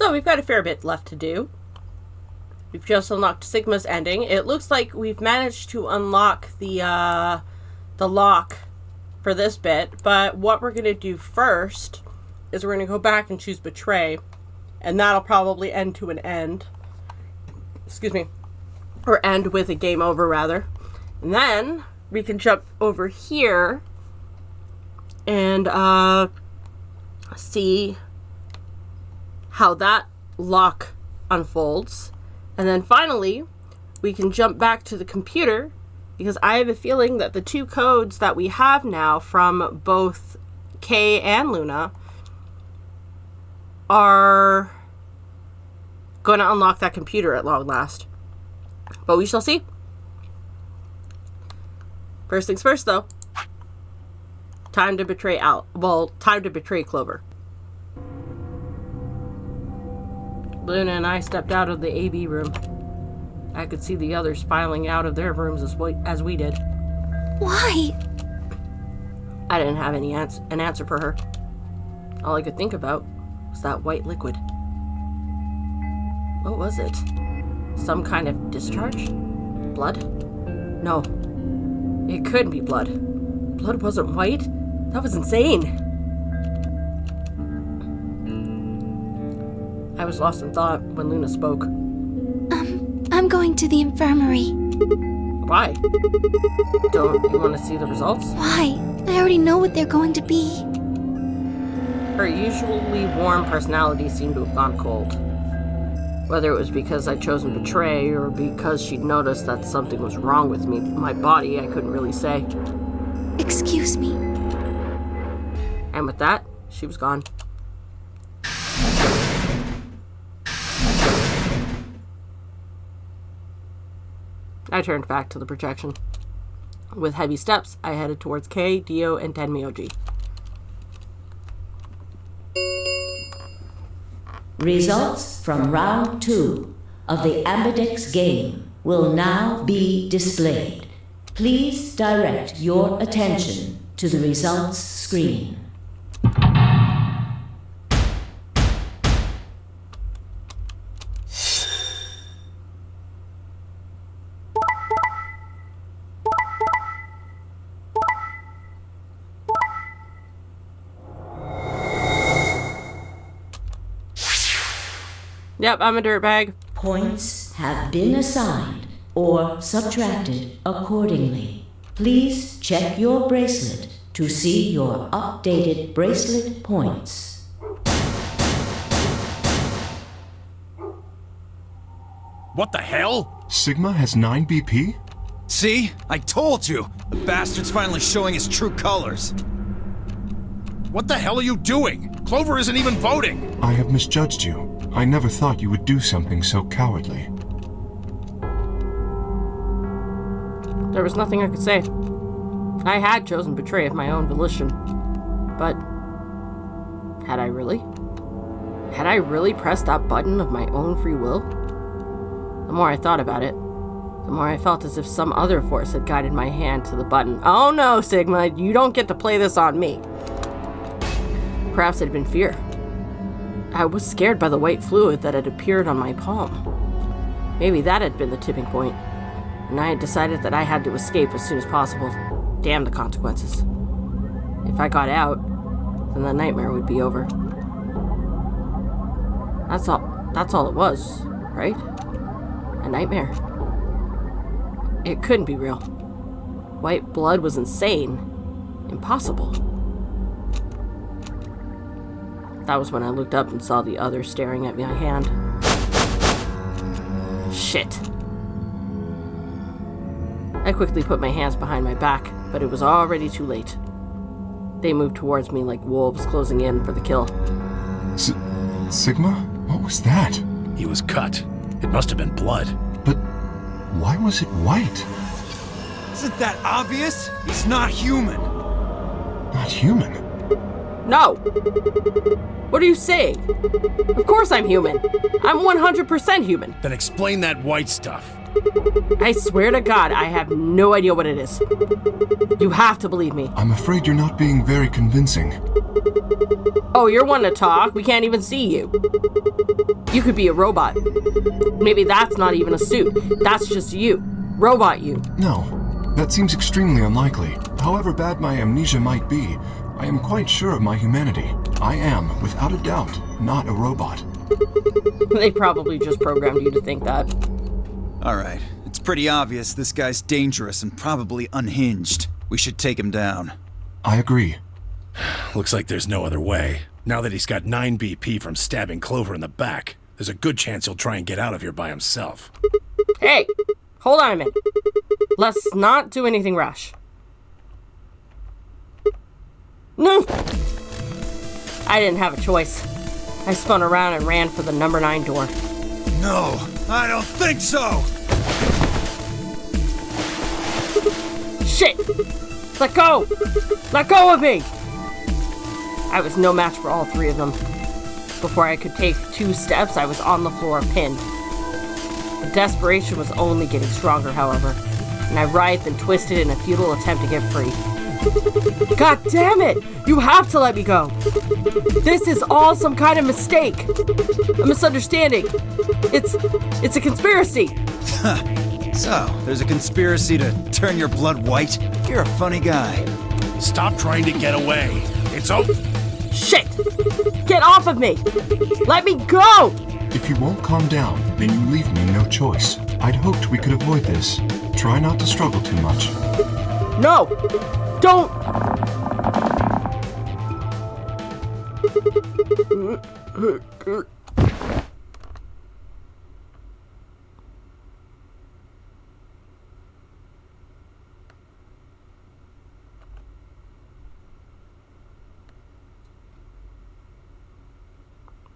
So we've got a fair bit left to do. We've just unlocked Sigma's ending. It looks like we've managed to unlock the lock for this bit, but what we're going to do first is we're going to go back and choose Betray, and that'll probably end to an end. Excuse me. Or end with a game over, rather. And then we can jump over here and see how that lock unfolds. And then finally, we can jump back to the computer, because I have a feeling that the two codes that we have now from both Kay and Luna are going to unlock that computer at long last. But we shall see. First things first, though. Time to betray time to betray Clover. Luna and I stepped out of the AB room. I could see the others filing out of their rooms as we did. Why? I didn't have an answer for her. All I could think about was that white liquid. What was it? Some kind of discharge? Blood? No. It couldn't be blood. Blood wasn't white? That was insane. I was lost in thought when Luna spoke. I'm going to the infirmary. Why? Don't you want to see the results? Why? I already know what they're going to be. Her usually warm personality seemed to have gone cold. Whether it was because I'd chosen Betray or because she'd noticed that something was wrong with my body, I couldn't really say. Excuse me. And with that, she was gone. I turned back to the projection. With heavy steps, I headed towards Kay, Dio, and Tenmyoji. Results from round 2 of the Ambidex game will now be displayed. Please direct your attention to the results screen. Yep, I'm a dirtbag. Points have been assigned or subtracted accordingly. Please check your bracelet to see your updated bracelet points. What the hell? Sigma has 9 BP? See? I told you! The bastard's finally showing his true colors. What the hell are you doing? Clover isn't even voting! I have misjudged you. I never thought you would do something so cowardly. There was nothing I could say. I had chosen Betray of my own volition. But had I really? Had I really pressed that button of my own free will? The more I thought about it, the more I felt as if some other force had guided my hand to the button. Oh no, Sigma, you don't get to play this on me. Perhaps it had been fear. I was scared by the white fluid that had appeared on my palm. Maybe that had been the tipping point, and I had decided that I had to escape as soon as possible. Damn the consequences. If I got out, then the nightmare would be over. That's all it was, right? A nightmare. It couldn't be real. White blood was insane. Impossible. That was when I looked up and saw the other staring at my hand. Shit. I quickly put my hands behind my back, but it was already too late. They moved towards me like wolves closing in for the kill. Sigma? What was that? He was cut. It must have been blood. But why was it white? Isn't that obvious? He's not human. Not human? No! What are you saying? Of course I'm human. I'm 100% human. Then explain that white stuff. I swear to God, I have no idea what it is. You have to believe me. I'm afraid you're not being very convincing. Oh, you're one to talk. We can't even see you. You could be a robot. Maybe that's not even a suit. That's just you. Robot you. No, that seems extremely unlikely. However bad my amnesia might be, I am quite sure of my humanity. I am, without a doubt, not a robot. They probably just programmed you to think that. Alright, it's pretty obvious this guy's dangerous and probably unhinged. We should take him down. I agree. Looks like there's no other way. Now that he's got 9 BP from stabbing Clover in the back, there's a good chance he'll try and get out of here by himself. Hey, hold on a minute. Let's not do anything rash. No! I didn't have a choice. I spun around and ran for the number 9 door. No, I don't think so! Shit! Let go! Let go of me! I was no match for all 3 of them. Before I could take 2 steps, I was on the floor pinned. The desperation was only getting stronger, however, and I writhed and twisted in a futile attempt to get free. God damn it! You have to let me go! This is all some kind of mistake! A misunderstanding! It's a conspiracy! So, there's a conspiracy to turn your blood white? You're a funny guy. Stop trying to get away. It's over. Shit! Get off of me! Let me go! If you won't calm down, then you leave me no choice. I'd hoped we could avoid this. Try not to struggle too much. No! Don't!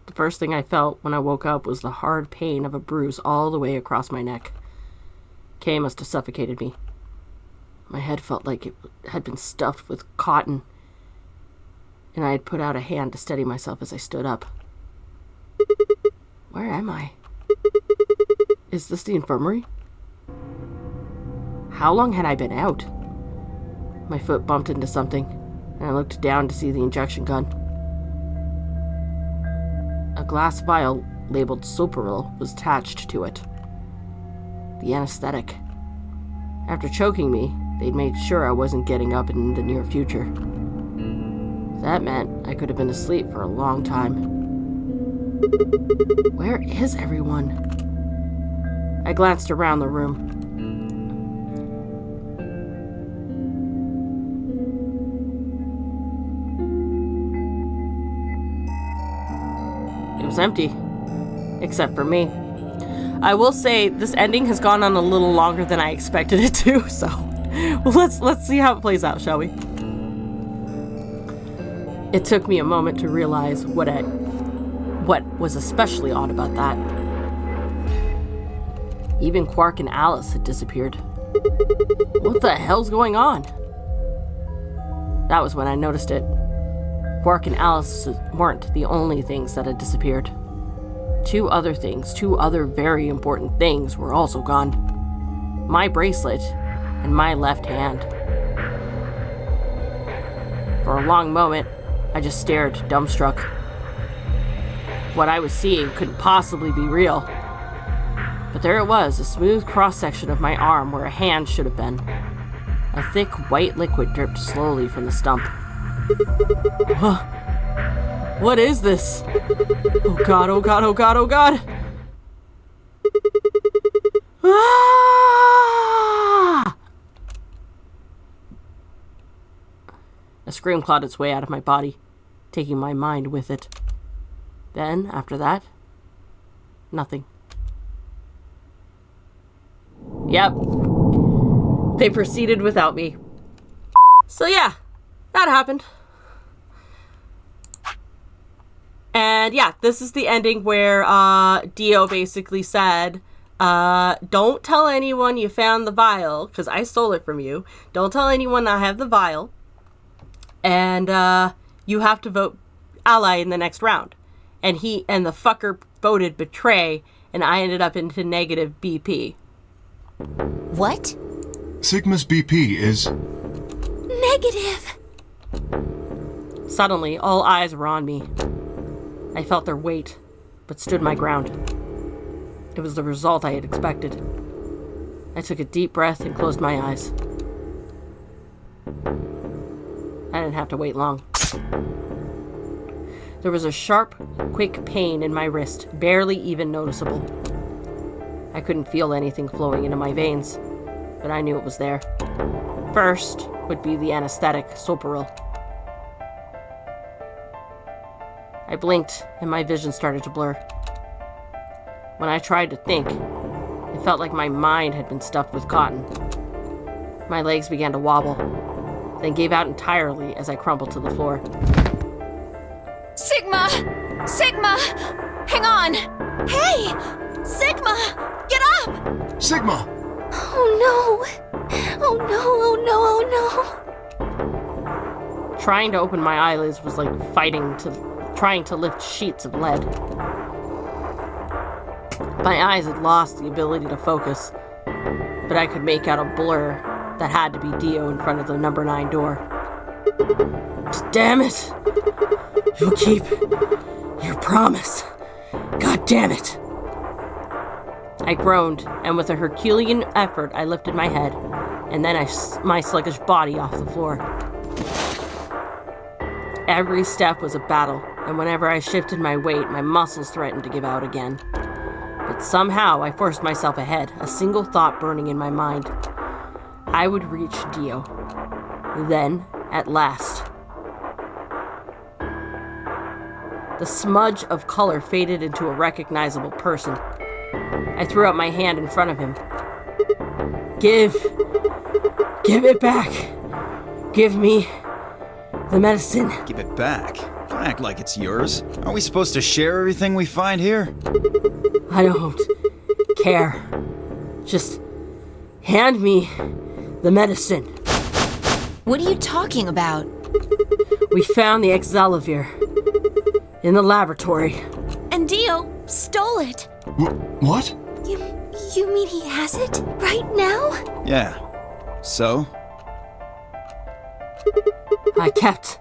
The first thing I felt when I woke up was the hard pain of a bruise all the way across my neck. Kay must have suffocated me. My head felt like it had been stuffed with cotton, and I had put out a hand to steady myself as I stood up. Where am I? Is this the infirmary? How long had I been out? My foot bumped into something, and I looked down to see the injection gun. A glass vial labeled Soparil was attached to it. The anesthetic. After choking me, they'd made sure I wasn't getting up in the near future. That meant I could have been asleep for a long time. Where is everyone? I glanced around the room. It was empty, except for me. I will say this ending has gone on a little longer than I expected it to, so let's see how it plays out, shall we? It took me a moment to realize what was especially odd about that. Even Quark and Alice had disappeared. What the hell's going on? That was when I noticed it. Quark and Alice weren't the only things that had disappeared. 2 other things, 2 other very important things were also gone. My bracelet and my left hand. For a long moment, I just stared, dumbstruck. What I was seeing couldn't possibly be real. But there it was, a smooth cross-section of my arm where a hand should have been. A thick white liquid dripped slowly from the stump. Huh. What is this? Oh god, oh god, oh god, oh god! Ah! A scream clawed its way out of my body, taking my mind with it. Then, after that, nothing. Yep. They proceeded without me. So yeah, that happened. And yeah, this is the ending where Dio basically said, don't tell anyone you found the vial, because I stole it from you. Don't tell anyone I have the vial. And you have to vote ally in the next round. And the fucker voted betray, and I ended up into negative BP. What? Sigma's BP is... Negative. Suddenly, all eyes were on me. I felt their weight, but stood my ground. It was the result I had expected. I took a deep breath and closed my eyes. I didn't have to wait long. There was a sharp, quick pain in my wrist, barely even noticeable. I couldn't feel anything flowing into my veins, but I knew it was there. First would be the anesthetic, Soparil. I blinked, and my vision started to blur. When I tried to think, it felt like my mind had been stuffed with cotton. My legs began to wobble, then gave out entirely as I crumpled to the floor. Sigma! Sigma! Hang on! Hey! Sigma! Get up! Sigma! Oh no! Oh no, oh no, oh no! Trying to open my eyelids was like trying to lift sheets of lead. My eyes had lost the ability to focus, but I could make out a blur that had to be Dio in front of the number 9 door. Damn it! You'll keep your promise. God damn it! I groaned, and with a Herculean effort, I lifted my head, and then my sluggish body off the floor. Every step was a battle, and whenever I shifted my weight, my muscles threatened to give out again. But somehow I forced myself ahead, a single thought burning in my mind. I would reach Dio. Then, at last. The smudge of color faded into a recognizable person. I threw out my hand in front of him. Give it back. Give me the medicine. Give it back. Don't act like it's yours. Are we supposed to share everything we find here? I don't care. Just hand me the medicine. What are you talking about? We found the Exelavir in the laboratory. And Dio stole it. What? You mean he has it? Right now? Yeah. So? I kept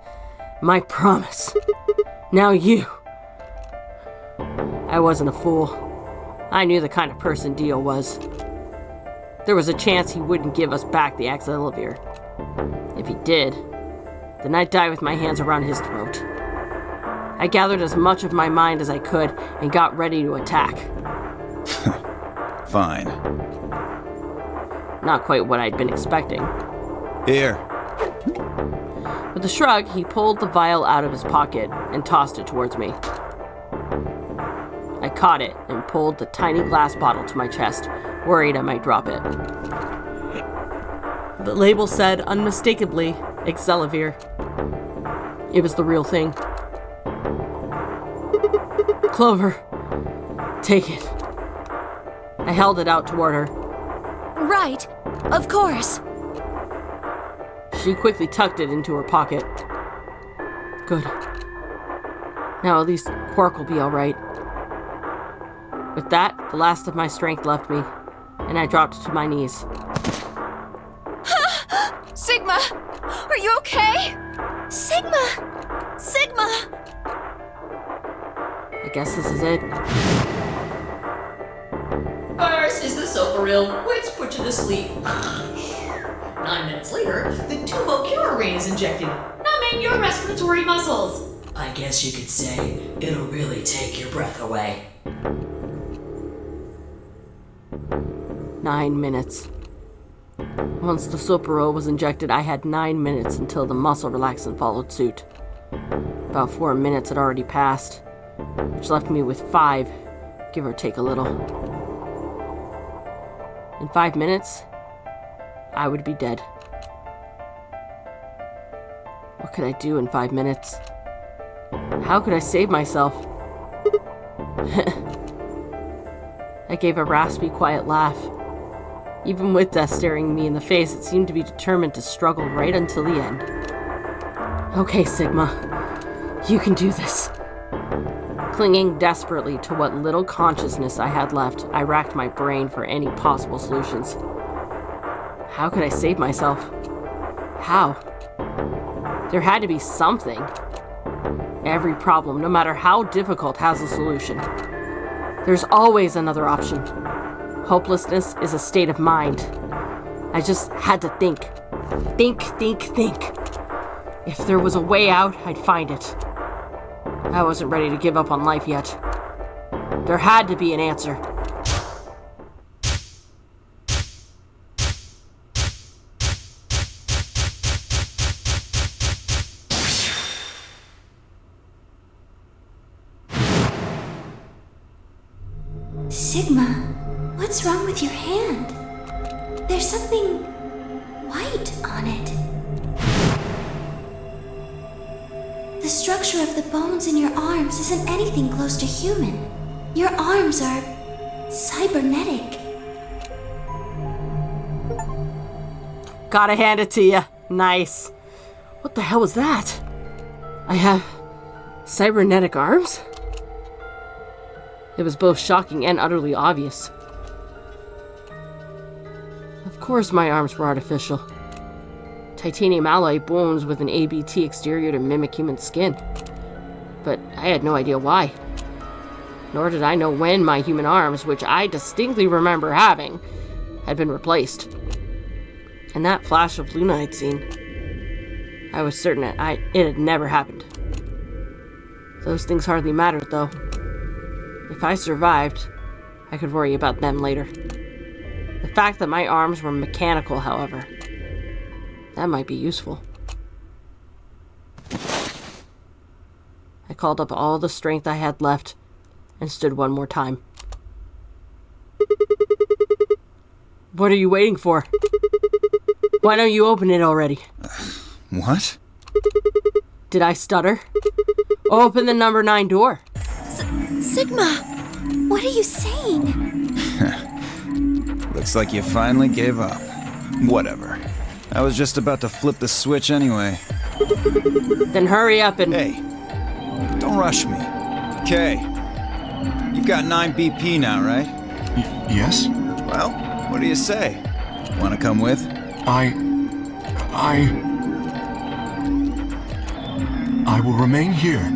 my promise. Now you. I wasn't a fool. I knew the kind of person Dio was. There was a chance he wouldn't give us back the Exelavir. If he did, then I'd die with my hands around his throat. I gathered as much of my mind as I could and got ready to attack. Fine. Not quite what I'd been expecting. Here. With a shrug, he pulled the vial out of his pocket and tossed it towards me. I caught it and pulled the tiny glass bottle to my chest, worried I might drop it. The label said unmistakably Exelavir. It was the real thing. Clover, take it. I held it out toward her. Right. Of course. She quickly tucked it into her pocket. Good. Now at least Quark will be all right. With that, the last of my strength left me, and I dropped to my knees. Sigma! Are you okay? Sigma! Sigma! I guess this is it. First is the Soparil, which put you to sleep. 9 minutes later, the Tubocure ray is injected, numbing your respiratory muscles. I guess you could say it'll really take your breath away. 9 minutes. Once the Soparil was injected, I had 9 minutes until the muscle relaxant followed suit. About 4 minutes had already passed, which left me with 5, give or take a little. In 5 minutes, I would be dead. What could I do in 5 minutes? How could I save myself? I gave a raspy, quiet laugh. Even with death staring me in the face, it seemed to be determined to struggle right until the end. Okay, Sigma. You can do this. Clinging desperately to what little consciousness I had left, I racked my brain for any possible solutions. How could I save myself? How? There had to be something. Every problem, no matter how difficult, has a solution. There's always another option. Hopelessness is a state of mind. I just had to think. Think. If there was a way out, I'd find it. I wasn't ready to give up on life yet. There had to be an answer. Sigma, what's wrong with your hand? There's something white on it. The structure of the bones in your arms isn't anything close to human. Your arms are cybernetic. Gotta hand it to you. Nice. What the hell was that? I have cybernetic arms? It was both shocking and utterly obvious. Of course my arms were artificial. Titanium alloy bones with an ABT exterior to mimic human skin. But I had no idea why. Nor did I know when my human arms, which I distinctly remember having, had been replaced. And that flash of Luna I'd seen, I was certain it had never happened. Those things hardly mattered, though. If I survived, I could worry about them later. The fact that my arms were mechanical, however, that might be useful. I called up all the strength I had left and stood one more time. What are you waiting for? Why don't you open it already? What? Did I stutter? Open the number 9 door. Sigma, what are you saying? Looks like you finally gave up. Whatever. I was just about to flip the switch anyway. Then hurry up and... Hey, don't rush me. Okay. You've got 9 BP now, right? Yes? Well, what do you say? Want to come with? I will remain here.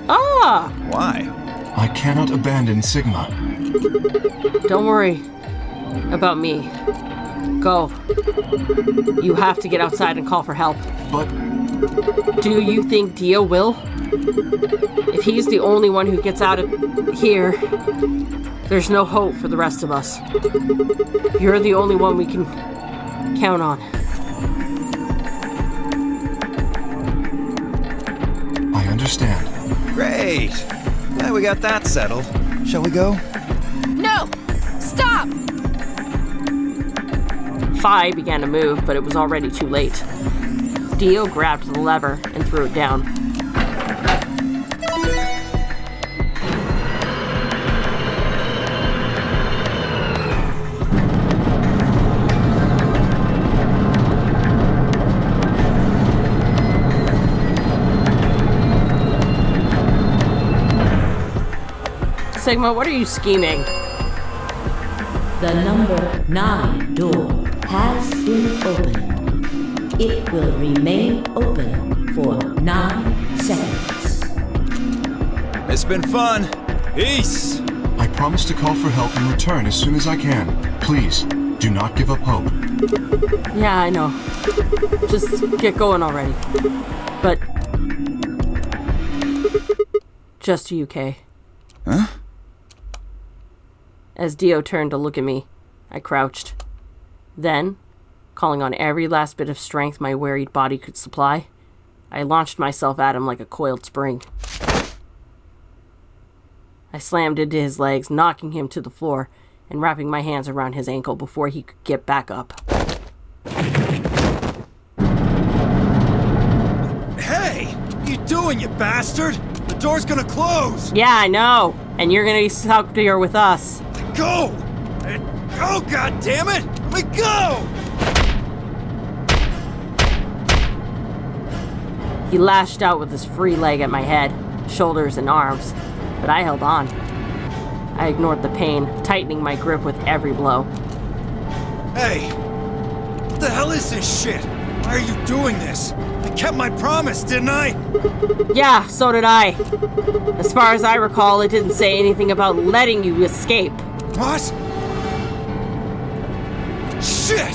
Ah! Why? I cannot abandon Sigma. Don't worry about me. Go. You have to get outside and call for help. But Do you think Dio will? If he's the only one who gets out of here, there's no hope for the rest of us. You're the only one we can count on. I understand. Great! Yeah, we got that settled. Shall we go? No! Stop! Phi began to move, but it was already too late. Dio grabbed the lever and threw it down. Sigma, what are you scheming? The number 9 door has been opened. It will remain open for 9 seconds. It's been fun. Peace! I promise to call for help and return as soon as I can. Please, do not give up hope. Yeah, I know. Just get going already. But... just you, Kay. Huh? As Dio turned to look at me, I crouched. Then, calling on every last bit of strength my wearied body could supply, I launched myself at him like a coiled spring. I slammed into his legs, knocking him to the floor and wrapping my hands around his ankle before he could get back up. Hey! What are you doing, you bastard? The door's gonna close! Yeah, I know! And you're gonna be stuck here with us. Go! Go, goddammit! Let me go! He lashed out with his free leg at my head, shoulders, and arms. but I held on. I ignored the pain, tightening my grip with every blow. Hey! What the hell is this shit? Why are you doing this? I kept my promise, didn't I? Yeah, so did I. As far as I recall, it didn't say anything about letting you escape. What? Shit!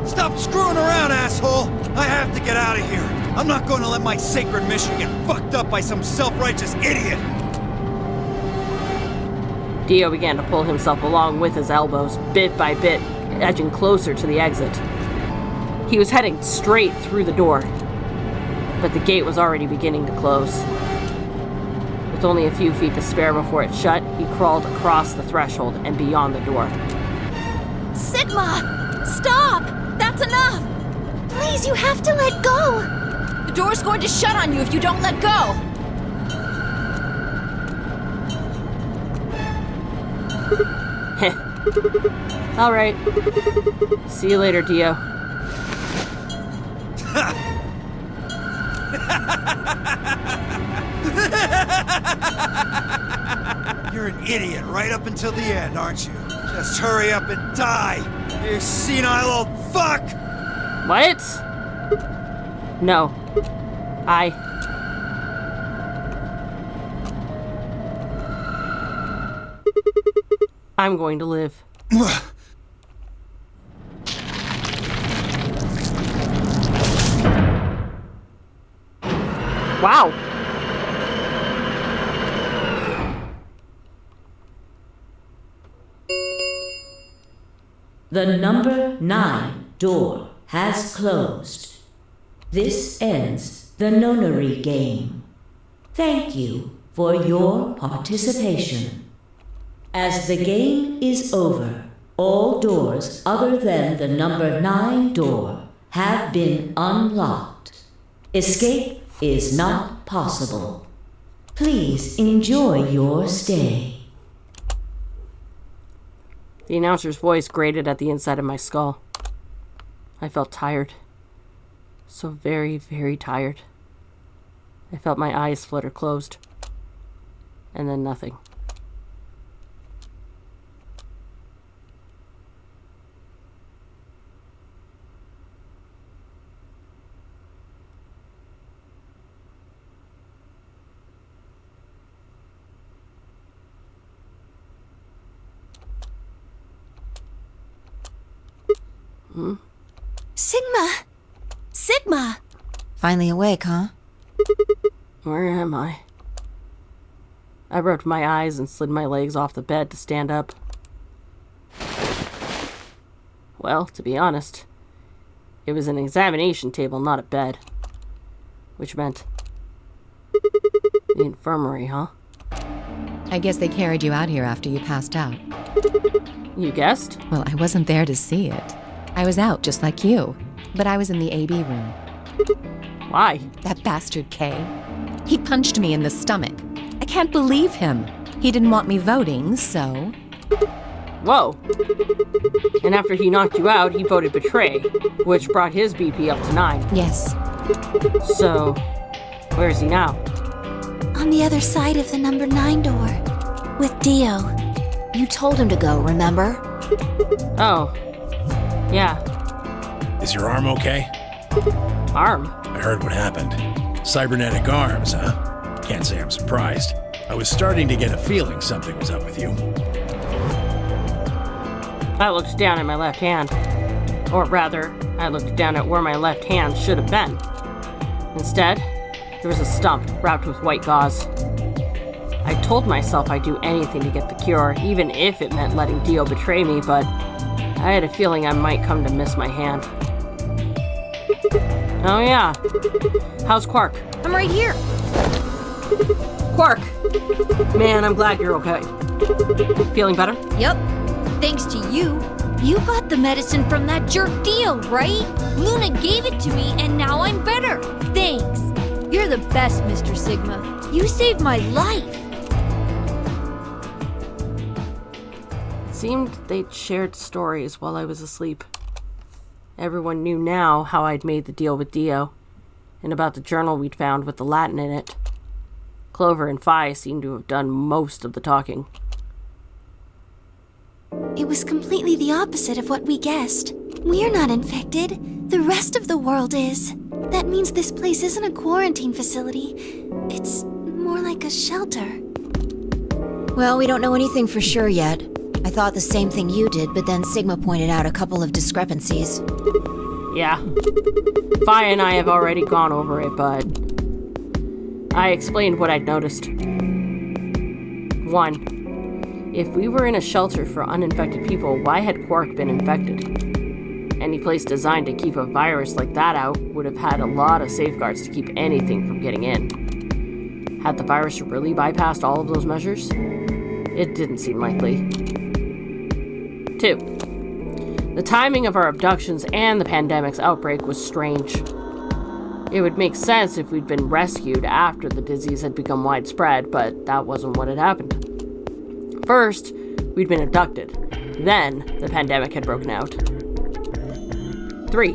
Stop screwing around, asshole! I have to get out of here. I'm not going to let my sacred mission get fucked up by some self-righteous idiot. Dio began to pull himself along with his elbows, bit by bit, edging closer to the exit. He was heading straight through the door, but the gate was already beginning to close. With only a few feet to spare before it shut, he crawled across the threshold and beyond the door. Sigma! Stop! That's enough! Please, you have to let go! The door's going to shut on you if you don't let go! Heh. Alright. See you later, Dio. You're an idiot right up until the end, aren't you? Just hurry up and die, you senile old fuck! What? No. I'm going to live. Wow. The number 9 door has closed. This ends the Nonary game. Thank you for your participation. As the game is over, all doors other than the number 9 door have been unlocked. Escape is not possible. Please enjoy your stay. The announcer's voice grated at the inside of my skull. I felt tired. So very, very tired. I felt my eyes flutter closed. And then nothing. Sigma! Sigma! Finally awake, huh? Where am I? I rubbed my eyes and slid my legs off the bed to stand up. Well, to be honest, it was an examination table, not a bed. Which meant the infirmary, huh? I guess they carried you out here after you passed out. You guessed? Well, I wasn't there to see it. I was out just like you, but I was in the AB room. Why? That bastard Kay. He punched me in the stomach. I can't believe him. He didn't want me voting, so... Whoa. And after he knocked you out, he voted betray, which brought his BP up to 9. Yes. So, where is he now? On the other side of the number 9 door. With Dio. You told him to go, remember? Oh. Yeah. Is your arm okay? Arm? I heard what happened. Cybernetic arms, huh? Can't say I'm surprised. I was starting to get a feeling something was up with you. I looked down at my left hand. Or rather, I looked down at where my left hand should have been. Instead, there was a stump wrapped with white gauze. I told myself I'd do anything to get the cure, even if it meant letting Dio betray me, but I had a feeling I might come to miss my hand. Oh yeah. How's Quark? I'm right here. Quark! Man, I'm glad you're okay. Feeling better? Yep. Thanks to you. You got the medicine from that jerk Dio, right? Luna gave it to me, and now I'm better. Thanks. You're the best, Mr. Sigma. You saved my life. It seemed they'd shared stories while I was asleep. Everyone knew now how I'd made the deal with Dio, and about the journal we'd found with the Latin in it. Clover and Phi seem to have done most of the talking. It was completely the opposite of what we guessed. We're not infected. The rest of the world is. That means this place isn't a quarantine facility. It's more like a shelter. Well, we don't know anything for sure yet. I thought the same thing you did, but then Sigma pointed out a couple of discrepancies. Yeah. Phi and I have already gone over it, but I explained what I'd noticed. 1. If we were in a shelter for uninfected people, why had Quark been infected? Any place designed to keep a virus like that out would have had a lot of safeguards to keep anything from getting in. Had the virus really bypassed all of those measures? It didn't seem likely. 2. The timing of our abductions and the pandemic's outbreak was strange. It would make sense if we'd been rescued after the disease had become widespread, but that wasn't what had happened. First, we'd been abducted. Then, the pandemic had broken out. 3.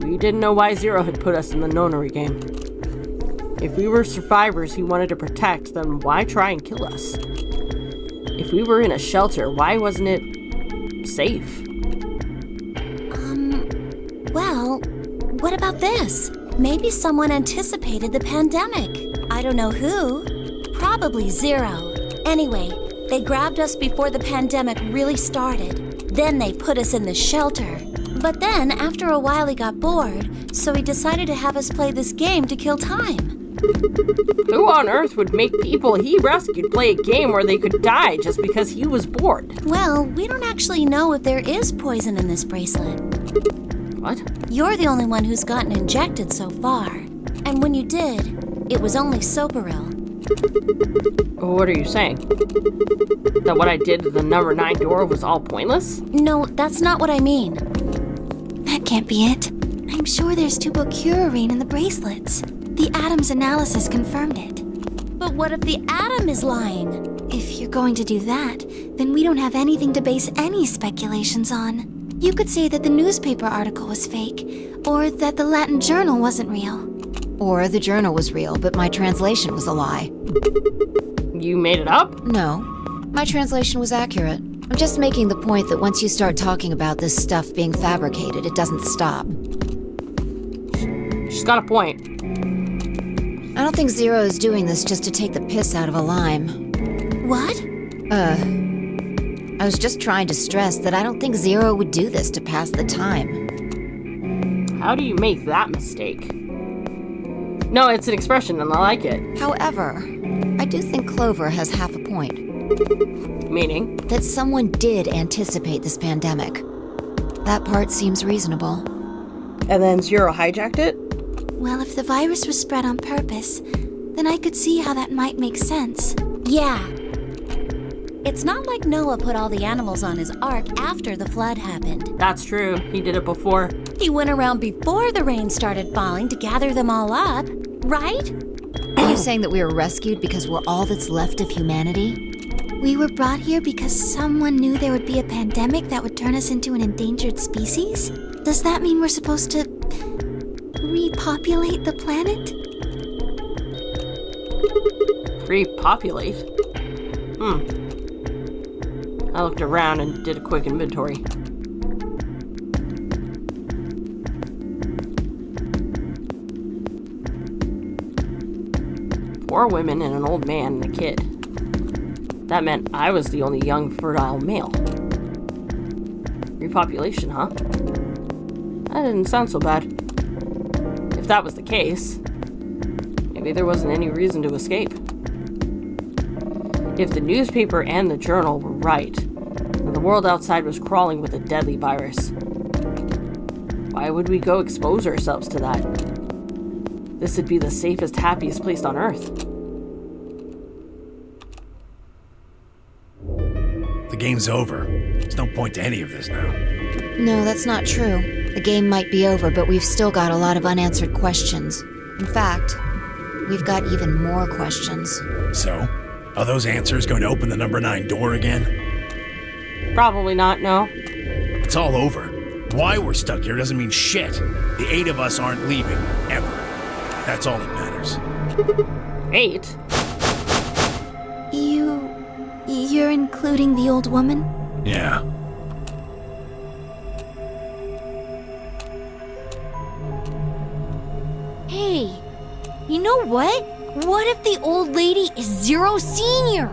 We didn't know why Zero had put us in the Nonary game. If we were survivors he wanted to protect, then why try and kill us? If we were in a shelter, why wasn't it safe? Well, what about this? Maybe someone anticipated the pandemic. I don't know who. Probably Zero. Anyway, they grabbed us before the pandemic really started. Then they put us in the shelter. But then, after a while, he got bored, so he decided to have us play this game to kill time. Who on earth would make people he rescued play a game where they could die just because he was bored? Well, we don't actually know if there is poison in this bracelet. What? You're the only one who's gotten injected so far. And when you did, it was only Soparil. What are you saying? That what I did to the number 9 door was all pointless? No, that's not what I mean. That can't be it. I'm sure there's tubocurarine in the bracelets. The Atom's analysis confirmed it. But what if the Atom is lying? If you're going to do that, then we don't have anything to base any speculations on. You could say that the newspaper article was fake, or that the Latin journal wasn't real. Or the journal was real, but my translation was a lie. You made it up? No, my translation was accurate. I'm just making the point that once you start talking about this stuff being fabricated, it doesn't stop. She's got a point. I don't think Zero is doing this just to take the piss out of a lime. What? I was just trying to stress that I don't think Zero would do this to pass the time. How do you make that mistake? No, it's an expression and I like it. However, I do think Clover has half a point. Meaning? That someone did anticipate this pandemic. That part seems reasonable. And then Zero hijacked it? Well, if the virus was spread on purpose, then I could see how that might make sense. Yeah. It's not like Noah put all the animals on his ark after the flood happened. That's true. He did it before. He went around before the rain started falling to gather them all up, right? Are you saying that we were rescued because we're all that's left of humanity? We were brought here because someone knew there would be a pandemic that would turn us into an endangered species? Does that mean we're supposed to repopulate the planet? Repopulate? I looked around and did a quick inventory. Four women and an old man and a kid. That meant I was the only young, fertile male. Repopulation, huh? That didn't sound so bad. If that was the case, maybe there wasn't any reason to escape. If the newspaper and the journal were right, and the world outside was crawling with a deadly virus, why would we go expose ourselves to that? This would be the safest, happiest place on Earth. The game's over. There's no point to any of this now. No, that's not true. The game might be over, but we've still got a lot of unanswered questions. In fact, we've got even more questions. So, are those answers going to open the number 9 door again? Probably not, no. It's all over. Why we're stuck here doesn't mean shit. The 8 of us aren't leaving, ever. That's all that matters. 8? You're including the old woman? Yeah. Hey, you know what? What if the old lady is Zero Senior?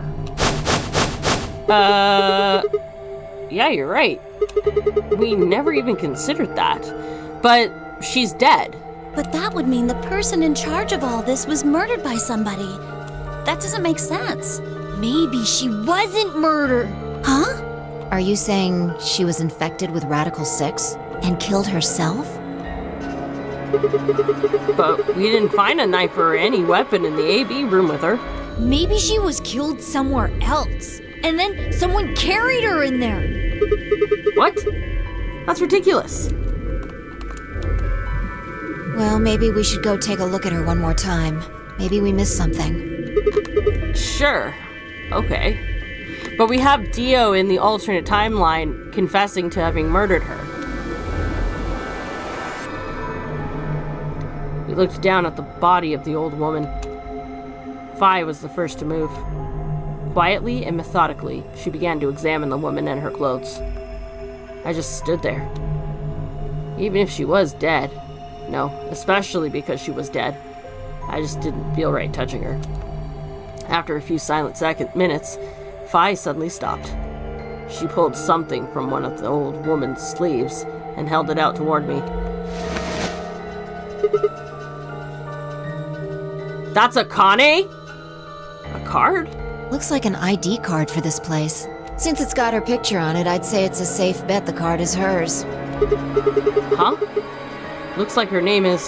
Yeah, you're right. We never even considered that. But she's dead. But that would mean the person in charge of all this was murdered by somebody. That doesn't make sense. Maybe she wasn't murdered. Huh? Are you saying she was infected with Radical 6 and killed herself? But we didn't find a knife or any weapon in the AV room with her. Maybe she was killed somewhere else. And then someone carried her in there. What? That's ridiculous. Well, maybe we should go take a look at her one more time. Maybe we missed something. Sure. Okay. But we have Dio in the alternate timeline confessing to having murdered her. We looked down at the body of the old woman. Vi was the first to move. Quietly and methodically, she began to examine the woman and her clothes. I just stood there. Even if she was dead, no, especially because she was dead, I just didn't feel right touching her. After a few silent minutes, Vi suddenly stopped. She pulled something from one of the old woman's sleeves and held it out toward me. That's a Kane? A card? Looks like an ID card for this place. Since it's got her picture on it, I'd say it's a safe bet the card is hers. Huh? Looks like her name is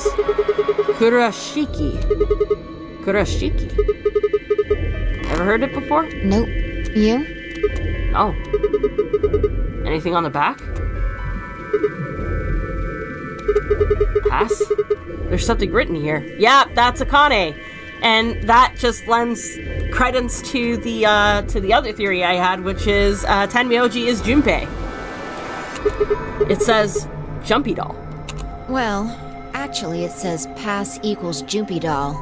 Kurashiki. Kurashiki. Ever heard it before? Nope. You? No. Anything on the back? Pass? There's something written here. Yeah, that's a Kane. And that just lends credence to the other theory I had, which is Tenmyoji is Junpei. It says Jumpy Doll. Well, actually it says pass equals Jumpy Doll.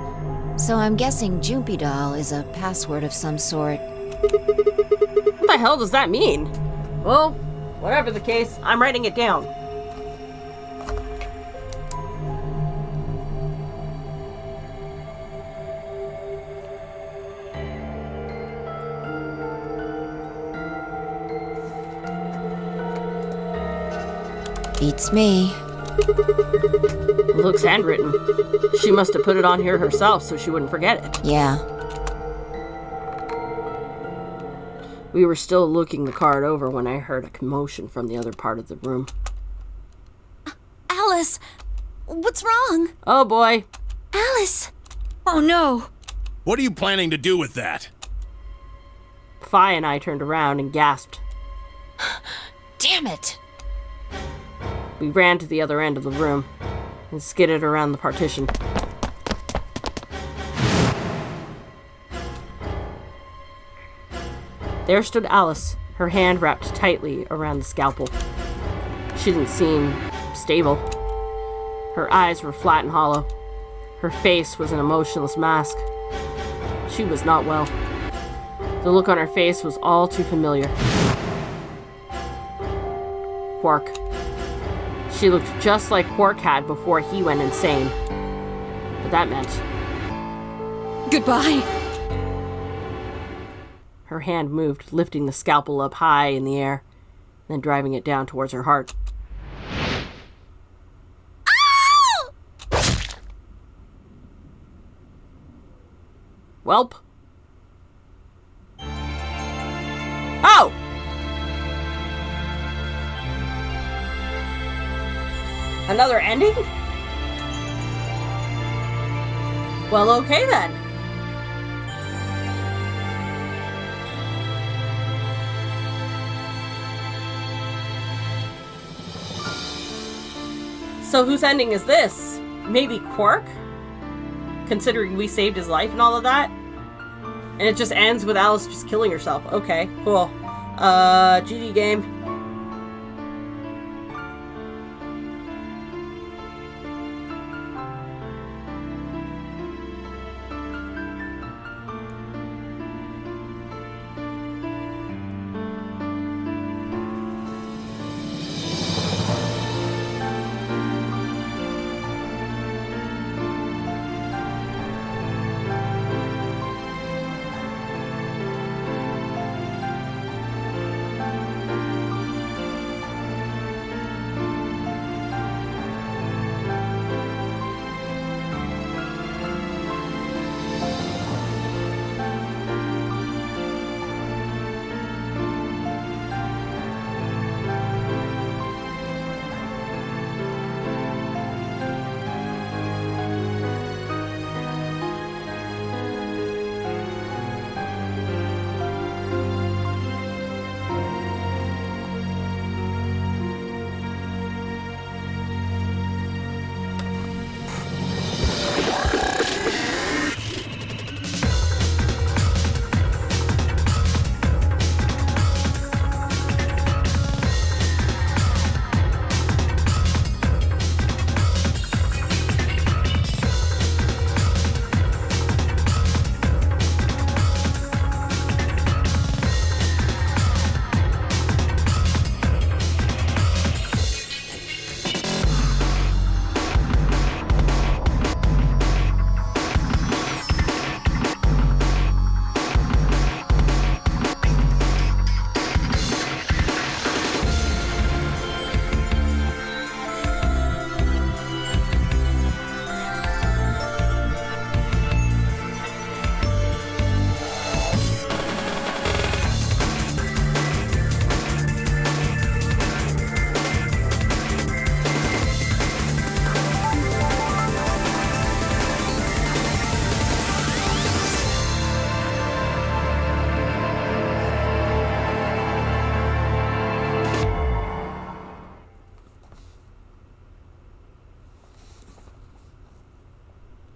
So I'm guessing Jumpy Doll is a password of some sort. What the hell does that mean? Well, whatever the case, I'm writing it down. Beats me. Looks handwritten. She must have put it on here herself so she wouldn't forget it. Yeah. We were still looking the card over when I heard a commotion from the other part of the room. Alice! What's wrong? Oh boy. Alice! Oh no! What are you planning to do with that? Vi and I turned around and gasped. Damn it! We ran to the other end of the room and skidded around the partition. There stood Alice, her hand wrapped tightly around the scalpel. She didn't seem stable. Her eyes were flat and hollow. Her face was an emotionless mask. She was not well. The look on her face was all too familiar. Quark. She looked just like Quark had before he went insane. But that meant... Goodbye! Her hand moved, lifting the scalpel up high in the air, then driving it down towards her heart. Welp. Oh! Another ending? Well, okay then. So whose ending is this? Maybe Quark? Considering we saved his life and all of that? And it just ends with Alice just killing herself. Okay, cool. GG game.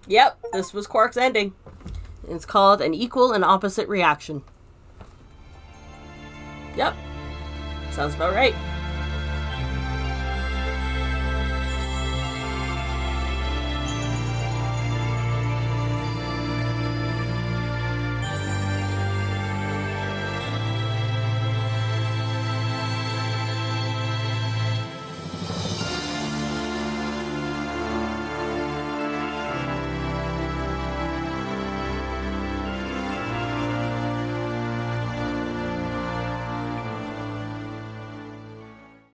Yep, this was Quark's ending. It's called an equal and opposite reaction. Yep. Sounds about right.